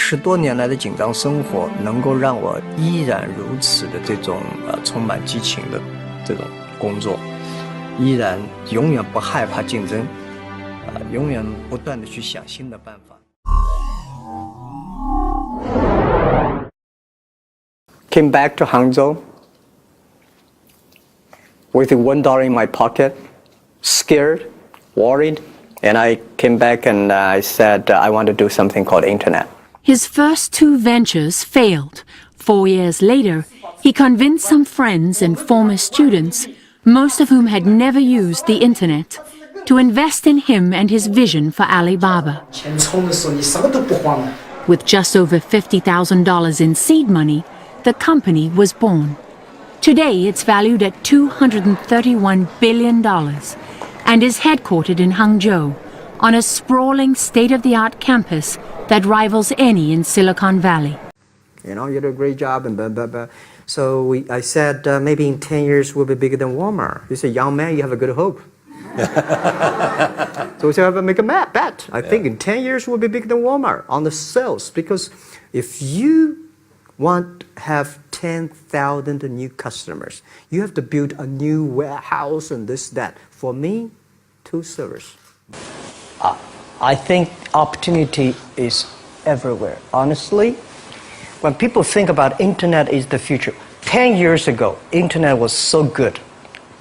10多年来的紧张生活，能够让我依然如此的这种充满激情的这种工作，依然永远不害怕竞争，永远不断的去想新的办法。Came back to Hangzhou with $1 in my pocket, scared, worried, and I came back and I said I want to do something called internet. His first 2 ventures failed. 4 years later, he convinced some friends and former students, most of whom had never used the internet, to invest in him and his vision for Alibaba. With just over $50,000 in seed money, the company was born. Today, it's valued at $231 billion and is headquartered in Hangzhou on a sprawling state-of-the-art campus that rivals any in Silicon Valley. You know, you did a great job and blah, blah, blah. So I said, maybe in 10 years we'll be bigger than Walmart. He said, young man, you have a good hope. So we said, make a bet. I think in 10 years we'll be bigger than Walmart on the sales. Because if you want to have 10,000 new customers, you have to build a new warehouse and this, that. For me, 2 servers. I think opportunity is everywhere. Honestly, when people think about internet is the future, 10 years ago, internet was so good.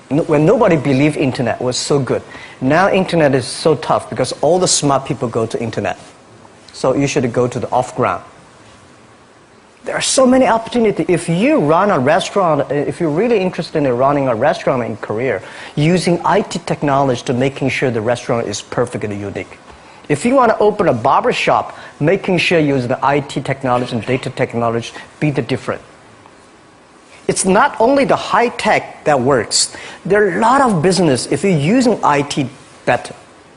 When nobody believed internet was so good. Now internet is so tough because all the smart people go to internet. So you should go to the off-ground. There are so many opportunities. If you run a restaurant, if you're really interested in running a restaurant in Korea, using IT technology to making sure the restaurant is perfectly unique. If you want to open a barber shop, making sure you use the IT technology and data technology be the difference. It's not only the high tech that works. There are a lot of business if you're using IT better.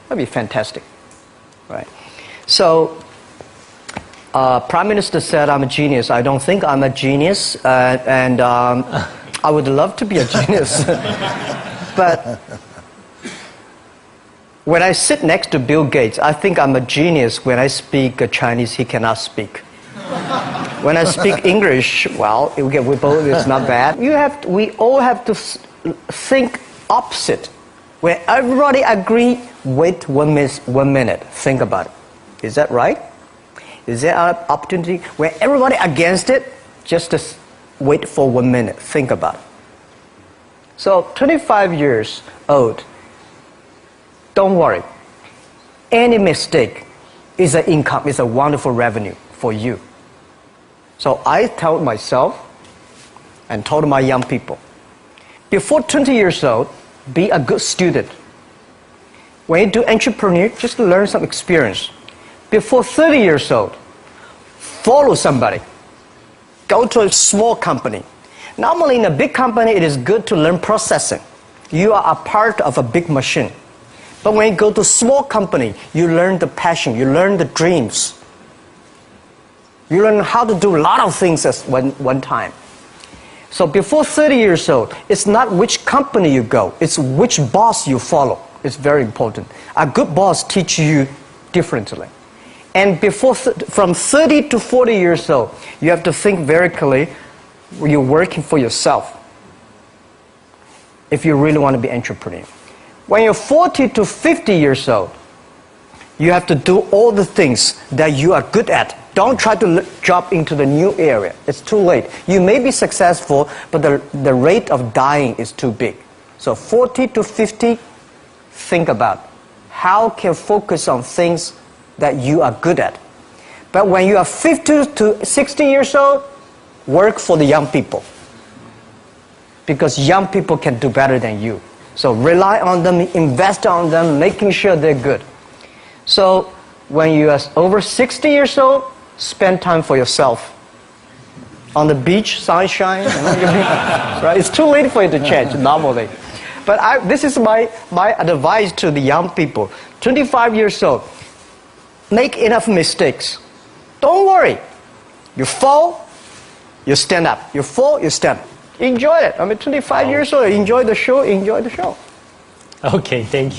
That'd be fantastic, right? So, Prime Minister said I'm a genius. I don't think I'm a genius, and I would love to be a genius. But when I sit next to Bill Gates, I think I'm a genius when I speak Chinese he cannot speak. When I speak English, well, we both, it's not bad. We all have to think opposite. When everybody agree, wait 1 minute, think about it. Is that right? Is there an opportunity? When everybody against it, just wait for 1 minute, think about it. So 25 years old, don't worry. Any mistake is an income, is a wonderful revenue for you. So I told myself and told my young people, before 20 years old, be a good student. When you do entrepreneur, just learn some experience. Before 30 years old, follow somebody. Go to a small company. Normally in a big company, it is good to learn processing. You are a part of a big machine. But when you go to a small company, you learn the passion, you learn the dreams. You learn how to do a lot of things at one time. So before 30 years old, it's not which company you go, it's which boss you follow. It's very important. A good boss teaches you differently. And from 30 to 40 years old, you have to think very clearly, you're working for yourself if you really want to be an entrepreneur. When you're 40 to 50 years old, you have to do all the things that you are good at. Don't try to jump into the new area. It's too late. You may be successful, but the rate of dying is too big. So 40 to 50, think about how can you focus on things that you are good at. But when you are 50 to 60 years old, work for the young people. Because young people can do better than you. So rely on them, invest on them, making sure they're good. So when you are over 60 years old, spend time for yourself. On the beach, sunshine, right? It's too late for you to change normally. But this is my advice to the young people. 25 years old, make enough mistakes. Don't worry. You fall, you stand up. You fall, you stand up. Enjoy it. I mean, 25 years old, enjoy the show, enjoy the show. Okay, thank you.